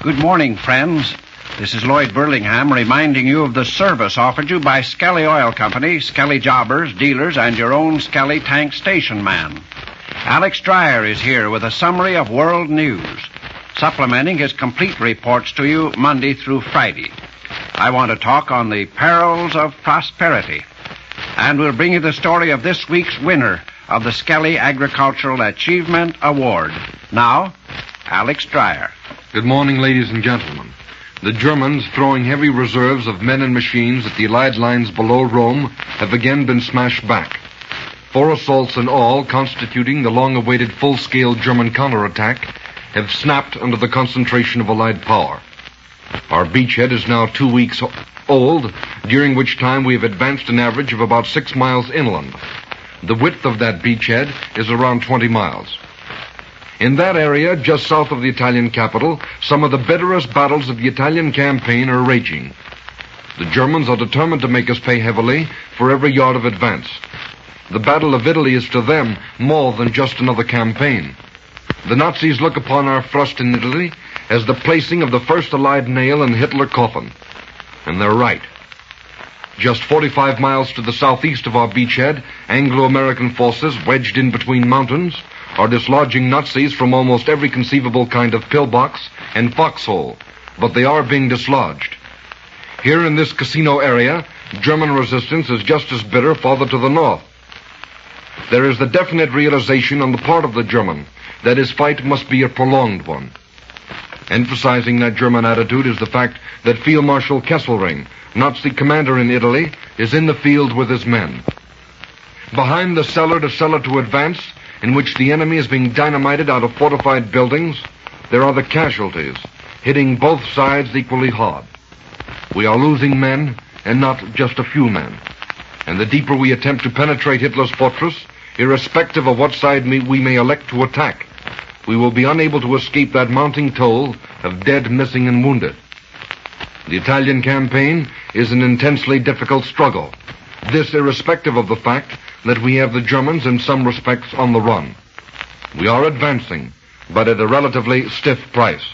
Good morning, friends. This is Lloyd Burlingham reminding you of the service offered you by Skelly Oil Company, Skelly jobbers, dealers, and your own Skelly tank station man. Alex Dreyer is here with a summary of world news, supplementing his complete reports to you Monday through Friday. I want to talk on the perils of prosperity, and we'll bring you the story of this week's winner of the Skelly Agricultural Achievement Award. Now, Alex Dreyer. Good morning, ladies and gentlemen. The Germans, throwing heavy reserves of men and machines at the Allied lines below Rome, have again been smashed back. 4 assaults in all, constituting the long-awaited full-scale German counterattack, have snapped under the concentration of Allied power. Our beachhead is now 2 weeks old, during which time we have advanced an average of about 6 miles inland. The width of that beachhead is around 20 miles. In that area, just south of the Italian capital, some of the bitterest battles of the Italian campaign are raging. The Germans are determined to make us pay heavily for every yard of advance. The Battle of Italy is to them more than just another campaign. The Nazis look upon our thrust in Italy as the placing of the first Allied nail in the Hitler coffin. And they're right. Just 45 miles to the southeast of our beachhead, Anglo-American forces, wedged in between mountains, are dislodging Nazis from almost every conceivable kind of pillbox and foxhole, but they are being dislodged. Here in this casino area, German resistance is just as bitter farther to the north. There is the definite realization on the part of the German that his fight must be a prolonged one. Emphasizing that German attitude is the fact that Field Marshal Kesselring, Nazi commander in Italy, is in the field with his men. Behind the cellar-to-cellar-to advance, in which the enemy is being dynamited out of fortified buildings, there are the casualties, hitting both sides equally hard. We are losing men, and not just a few men. And the deeper we attempt to penetrate Hitler's fortress, irrespective of what side we may elect to attack, we will be unable to escape that mounting toll of dead, missing, and wounded. The Italian campaign is an intensely difficult struggle, this irrespective of the fact that we have the Germans in some respects on the run. We are advancing, but at a relatively stiff price.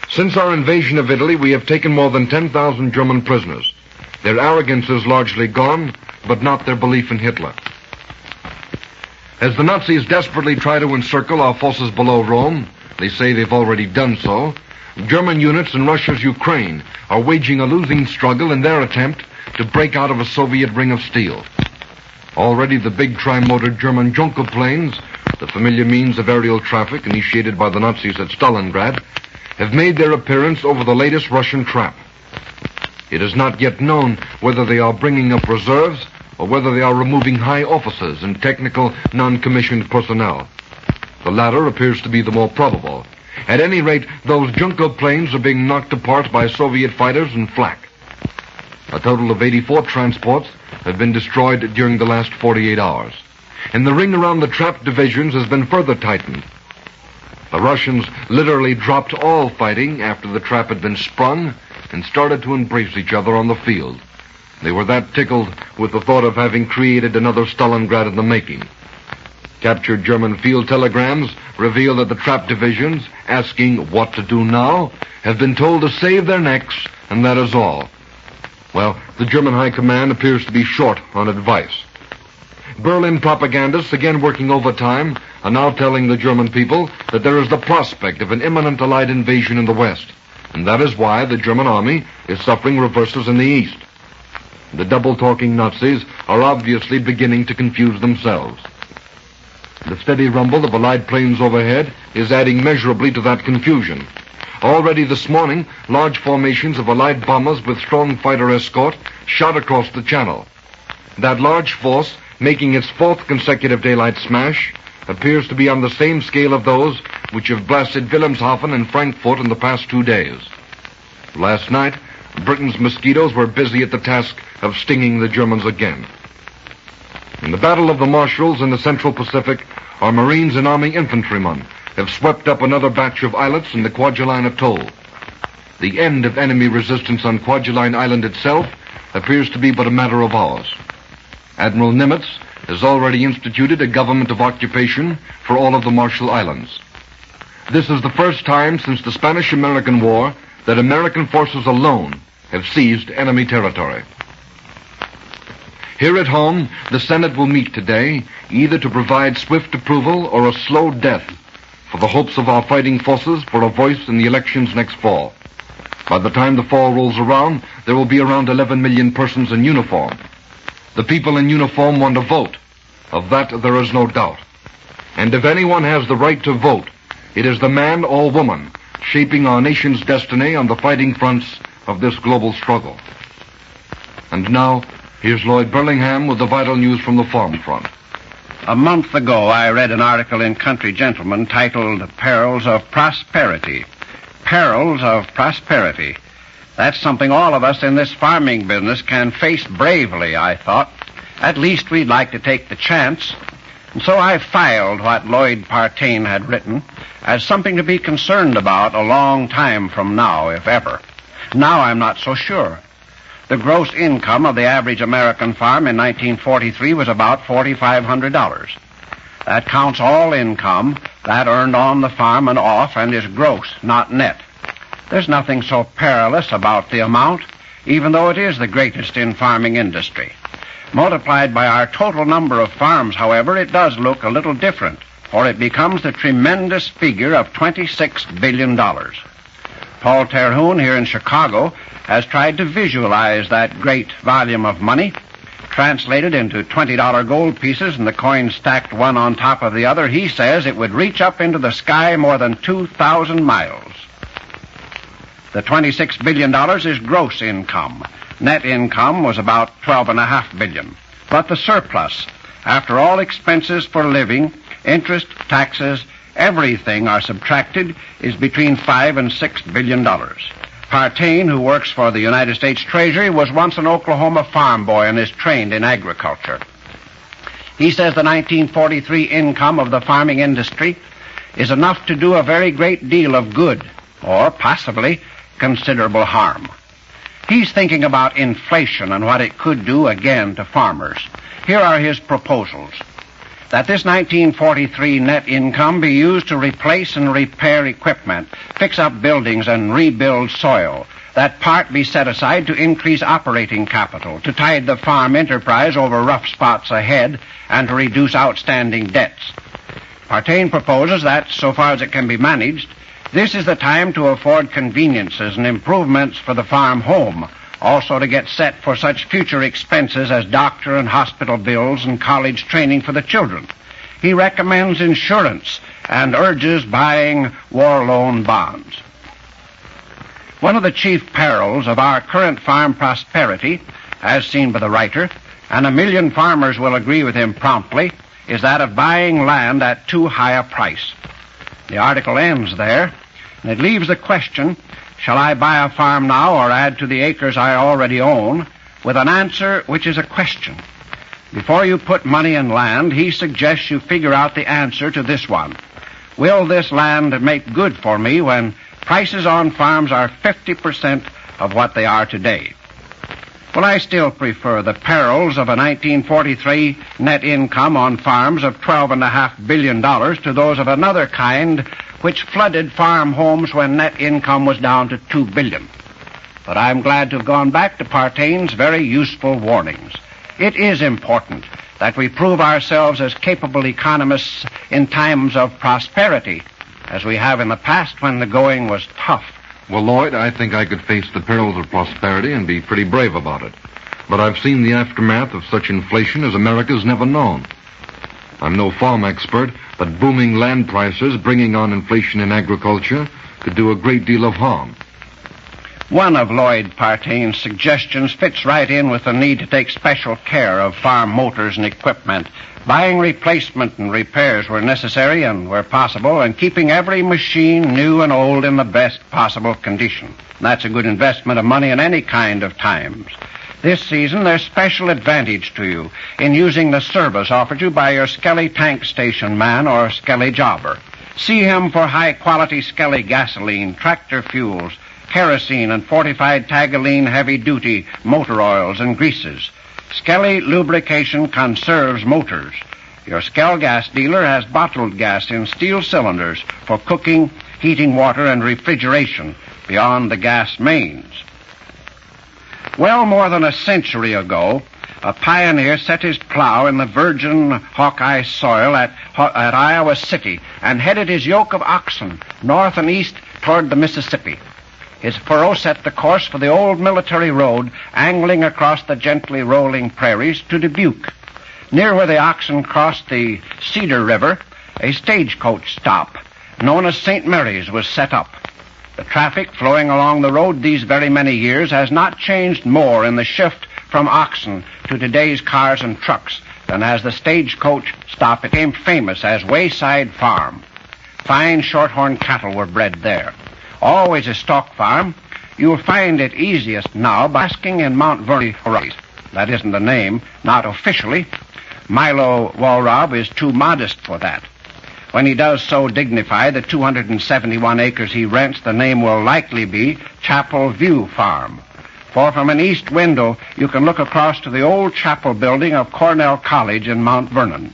Since our invasion of Italy, we have taken more than 10,000 German prisoners. Their arrogance is largely gone, but not their belief in Hitler. As the Nazis desperately try to encircle our forces below Rome, they say they've already done so, German units in Russia's Ukraine are waging a losing struggle in their attempt to break out of a Soviet ring of steel. Already the big tri-motor German Junker planes, the familiar means of aerial traffic initiated by the Nazis at Stalingrad, have made their appearance over the latest Russian trap. It is not yet known whether they are bringing up reserves or whether they are removing high officers and technical non-commissioned personnel. The latter appears to be the more probable. At any rate, those Junker planes are being knocked apart by Soviet fighters and flak. A total of 84 transports have been destroyed during the last 48 hours. And the ring around the trapped divisions has been further tightened. The Russians literally dropped all fighting after the trap had been sprung and started to embrace each other on the field. They were that tickled with the thought of having created another Stalingrad in the making. Captured German field telegrams reveal that the trapped divisions, asking what to do now, have been told to save their necks, and that is all. Well, the German High Command appears to be short on advice. Berlin propagandists, again working overtime, are now telling the German people that there is the prospect of an imminent Allied invasion in the West, and that is why the German army is suffering reverses in the East. The double-talking Nazis are obviously beginning to confuse themselves. The steady rumble of Allied planes overhead is adding measurably to that confusion. Already this morning, large formations of Allied bombers with strong fighter escort shot across the channel. That large force, making its 4th consecutive daylight smash, appears to be on the same scale of those which have blasted Wilhelmshaven and Frankfurt in the past 2 days. Last night, Britain's mosquitoes were busy at the task of stinging the Germans again. In the Battle of the Marshalls in the Central Pacific, our Marines and Army infantrymen have swept up another batch of islets in the Kwajalein Atoll. The end of enemy resistance on Kwajalein Island itself appears to be but a matter of hours. Admiral Nimitz has already instituted a government of occupation for all of the Marshall Islands. This is the first time since the Spanish-American War that American forces alone have seized enemy territory. Here at home, the Senate will meet today either to provide swift approval or a slow death for the hopes of our fighting forces for a voice in the elections next fall. By the time the fall rolls around, there will be around 11 million persons in uniform. The people in uniform want to vote. Of that, there is no doubt. And if anyone has the right to vote, it is the man or woman shaping our nation's destiny on the fighting fronts of this global struggle. And now, here's Lloyd Burlingham with the vital news from the farm front. A month ago, I read an article in Country Gentleman titled Perils of Prosperity. Perils of prosperity. That's something all of us in this farming business can face bravely, I thought. At least we'd like to take the chance. And so I filed what Lloyd Partain had written as something to be concerned about a long time from now, if ever. Now I'm not so sure. The gross income of the average American farm in 1943 was about $4,500. That counts all income, that earned on the farm and off, and is gross, not net. There's nothing so perilous about the amount, even though it is the greatest in farming industry. Multiplied by our total number of farms, however, it does look a little different, for it becomes the tremendous figure of $26 billion. Paul Terhune here in Chicago has tried to visualize that great volume of money, translated into $20 gold pieces and the coins stacked one on top of the other. He says it would reach up into the sky more than 2,000 miles. The $26 billion is gross income. Net income was about $12.5 billion. But the surplus, after all expenses for living, interest, taxes, everything are subtracted, is between $5 and $6 billion. Partain, who works for the United States Treasury, was once an Oklahoma farm boy and is trained in agriculture. He says the 1943 income of the farming industry is enough to do a very great deal of good, or possibly considerable harm. He's thinking about inflation and what it could do again to farmers. Here are his proposals. That this 1943 net income be used to replace and repair equipment, fix up buildings and rebuild soil. That part be set aside to increase operating capital, to tide the farm enterprise over rough spots ahead, and to reduce outstanding debts. Partain proposes that, so far as it can be managed, this is the time to afford conveniences and improvements for the farm home, also to get set for such future expenses as doctor and hospital bills and college training for the children. He recommends insurance and urges buying war loan bonds. One of the chief perils of our current farm prosperity, as seen by the writer, and 1 million farmers will agree with him promptly, is that of buying land at too high a price. The article ends there, and it leaves the question, shall I buy a farm now or add to the acres I already own, with an answer which is a question. Before you put money in land, he suggests you figure out the answer to this one. Will this land make good for me when prices on farms are 50% of what they are today? Well, I still prefer the perils of a 1943 net income on farms of $12.5 billion to those of another kind which flooded farm homes when net income was down to $2 billion. But I'm glad to have gone back to Partain's very useful warnings. It is important that we prove ourselves as capable economists in times of prosperity, as we have in the past when the going was tough. Well, Lloyd, I think I could face the perils of prosperity and be pretty brave about it. But I've seen the aftermath of such inflation as America's never known. I'm no farm expert, but booming land prices bringing on inflation in agriculture could do a great deal of harm. One of Lloyd Partain's suggestions fits right in with the need to take special care of farm motors and equipment, buying replacement and repairs where necessary and where possible, and keeping every machine, new and old, in the best possible condition. That's a good investment of money in any kind of times. This season, there's special advantage to you in using the service offered you by your Skelly tank station man or Skelly jobber. See him for high-quality Skelly gasoline, tractor fuels, kerosene, and fortified Tagaline heavy-duty motor oils and greases. Skelly Lubrication conserves motors. Your Skell gas dealer has bottled gas in steel cylinders for cooking heating water and refrigeration beyond the gas mains. Well more than a century ago, a pioneer set his plow in the virgin Hawkeye soil at Iowa City and headed his yoke of oxen north and east toward the Mississippi. His furrow set the course for the old military road angling across the gently rolling prairies to Dubuque. Near where the oxen crossed the Cedar River, a stagecoach stop known as St. Mary's was set up. The traffic flowing along the road these very many years has not changed more in the shift from oxen to today's cars and trucks than as the stagecoach stop became famous as Wayside Farm. Fine shorthorn cattle were bred there. Always a stock farm, you'll find it easiest now by asking in Mount Vernon. That isn't the name, not officially. Milo Walrab is too modest for that. When he does so dignify the 271 acres he rents, the name will likely be Chapel View Farm. For from an east window, you can look across to the old chapel building of Cornell College in Mount Vernon.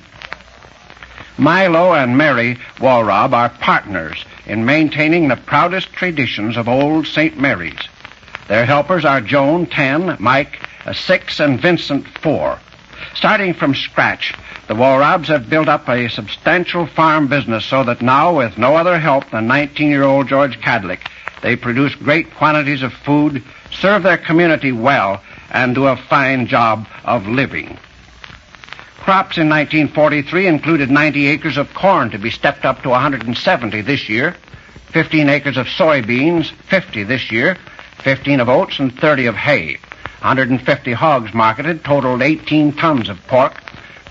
Milo and Mary Walrab are partners in maintaining the proudest traditions of old St. Mary's. Their helpers are Joan, 10, Mike, 6, and Vincent, 4. Starting from scratch, the Walrabs have built up a substantial farm business so that now, with no other help than 19-year-old George Cadlick, they produce great quantities of food, serve their community well, and do a fine job of living. Crops in 1943 included 90 acres of corn to be stepped up to 170 this year, 15 acres of soybeans, 50 this year, 15 of oats, and 30 of hay. 150 hogs marketed totaled 18 tons of pork.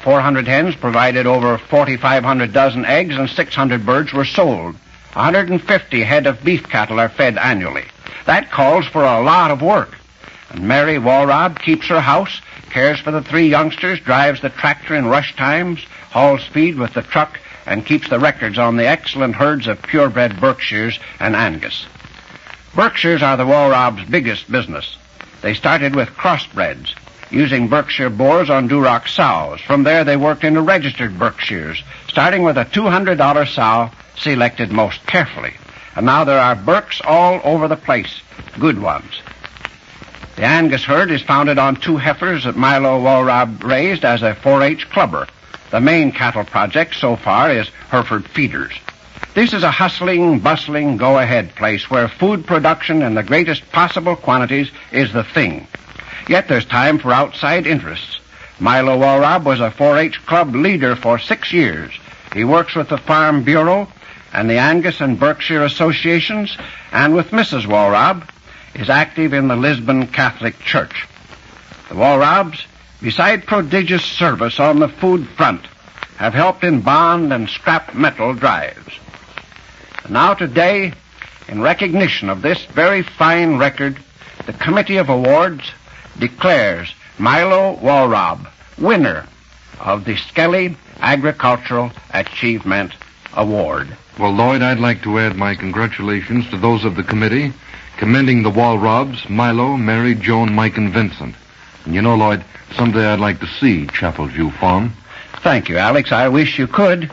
400 hens provided over 4,500 dozen eggs, and 600 birds were sold. 150 head of beef cattle are fed annually. That calls for a lot of work. And Mary Walrab keeps her house, cares for the 3 youngsters, drives the tractor in rush times, hauls feed with the truck, and keeps the records on the excellent herds of purebred Berkshires and Angus. Berkshires are the Walrab's biggest business. They started with crossbreds, using Berkshire boars on Duroc sows. From there they worked into registered Berkshires, starting with a $200 sow selected most carefully. And now there are Berks all over the place, good ones. The Angus herd is founded on 2 heifers that Milo Walrab raised as a 4-H clubber. The main cattle project so far is Hereford Feeders. This is a hustling, bustling, go-ahead place where food production in the greatest possible quantities is the thing. Yet there's time for outside interests. Milo Walrab was a 4-H club leader for 6 years. He works with the Farm Bureau and the Angus and Berkshire Associations, and with Mrs. Walrab, is active in the Lisbon Catholic Church. The Walrabs, beside prodigious service on the food front, have helped in bond and scrap metal drives. And now today, in recognition of this very fine record, the Committee of Awards declares Milo Walrab winner of the Skelly Agricultural Achievement Award. Well, Lloyd, I'd like to add my congratulations to those of the committee, commending the Walrabs, Milo, Mary, Joan, Mike, and Vincent. And you know, Lloyd, someday I'd like to see Chapel View Farm. Thank you, Alex. I wish you could.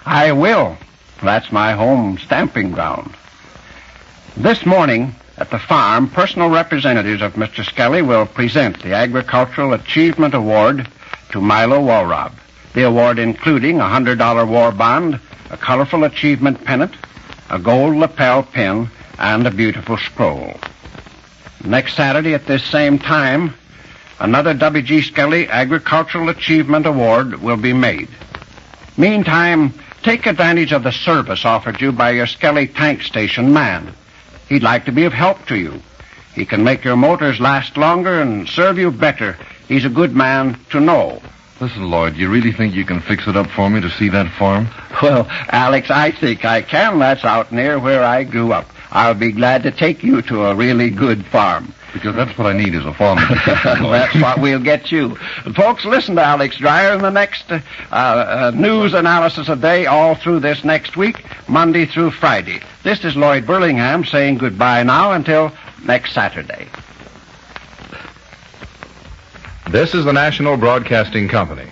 I will. That's my home stamping ground. This morning, at the farm, personal representatives of Mr. Skelly will present the Agricultural Achievement Award to Milo Walrab. The award including a $100 war bond, a colorful achievement pennant, a gold lapel pin, and a beautiful scroll. Next Saturday at this same time, another W.G. Skelly Agricultural Achievement Award will be made. Meantime, take advantage of the service offered you by your Skelly tank station man. He'd like to be of help to you. He can make your motors last longer and serve you better. He's a good man to know. Listen, Lloyd, you really think you can fix it up for me to see that farm? Well, Alex, I think I can. That's out near where I grew up. I'll be glad to take you to a really good farm. Because that's what I need is a farm. That's what we'll get you. Folks, listen to Alex Dreyer in the next news analysis of day all through this next week, Monday through Friday. This is Lloyd Burlingham saying goodbye now until next Saturday. This is the National Broadcasting Company.